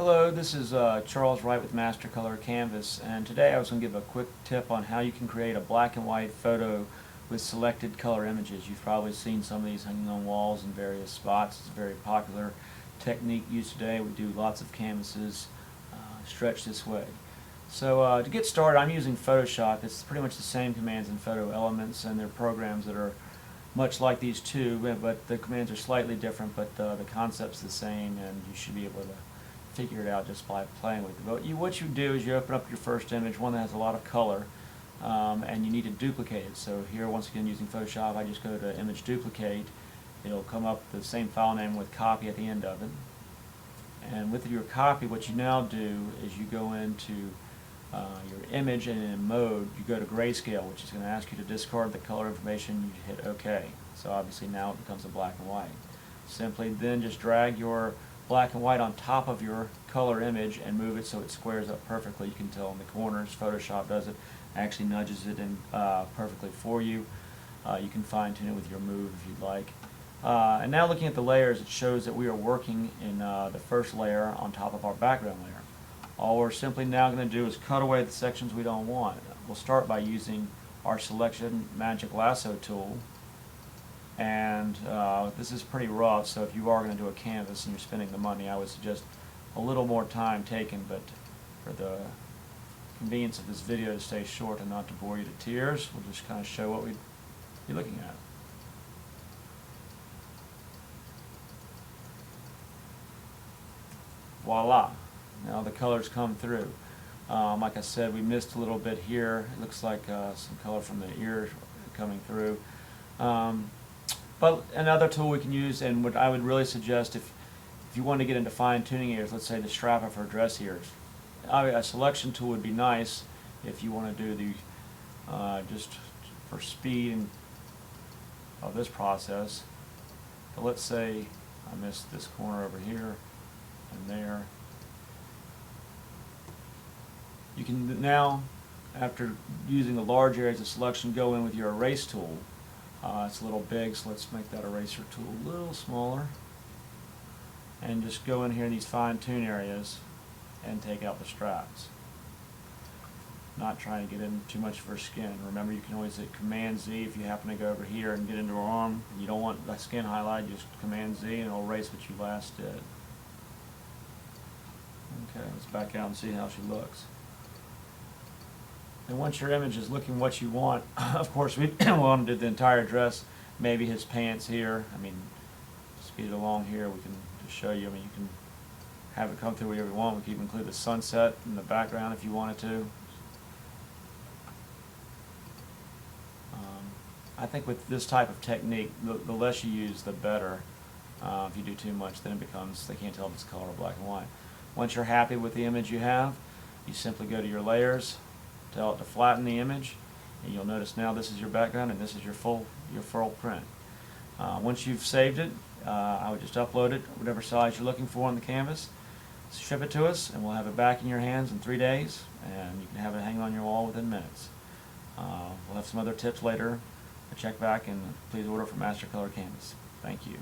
Hello, this is Charles Wright with Master Color Canvas, and today I was going to give a quick tip on how you can create a black and white photo with selected color images. You've probably seen some of these hanging on walls in various spots. It's a very popular technique used today. We do lots of canvases stretched this way. So to get started, I'm using Photoshop. It's pretty much the same commands in Photo Elements, and they're programs that are much like these two, but the commands are slightly different, but the concept's the same, and you should be able to figure it out just by playing with it. But what you do is you open up your first image, one that has a lot of color, and you need to duplicate it. So here, once again, using Photoshop, I just go to Image Duplicate. It'll come up the same file name with copy at the end of it. And with your copy, what you now do is you go into your image, and in mode, you go to grayscale, which is going to ask you to discard the color information. You hit OK. So obviously now it becomes a black and white. Simply then just drag your black and white on top of your color image and move it so it squares up perfectly. You can tell in the corners. Photoshop does it, actually nudges it in perfectly for you. You can fine tune it with your move if you'd like. And now looking at the layers, it shows that we are working in the first layer on top of our background layer. All we're simply now going to do is cut away the sections we don't want. We'll start by using our selection magic lasso tool. And this is pretty rough, so if you are going to do a canvas and you're spending the money, I would suggest a little more time taken, but for the convenience of this video to stay short and not to bore you to tears, we'll just kind of show what we'd be looking at. Voila! Now the colors come through. Like I said, we missed a little bit here. It looks like some color from the ear coming through. But another tool we can use, and what I would really suggest if you want to get into fine-tuning ears, let's say the strap of her dress ears, a selection tool would be nice if you want to do the just for speed of this process. But let's say I missed this corner over here and there. You can now, after using the large areas of selection, go in with your erase tool. It's a little big, so let's make that eraser tool a little smaller. And just go in here in these fine-tune areas and take out the straps. Not trying to get in too much of her skin. Remember, you can always hit Command-Z if you happen to go over here and get into her arm. And you don't want the skin highlight, just Command-Z and it'll erase what you last did. Okay, let's back out and see how she looks. And once your image is looking what you want, of course we want to do the entire dress, maybe his pants here. I mean, speed it along here, we can just show you. I mean, you can have it come through wherever you want. We can even include the sunset in the background if you wanted to. I think with this type of technique, the less you use, the better. If you do too much, then it becomes, they can't tell if it's color or black and white. Once you're happy with the image you have, you simply go to your layers, tell it to flatten the image, and you'll notice now this is your background and this is your full print. Once you've saved it, I would just upload it, whatever size you're looking for on the canvas, ship it to us, and we'll have it back in your hands in 3 days, and you can have it hanging on your wall within minutes. We'll have some other tips later. Check back and please order from Master Color Canvas. Thank you.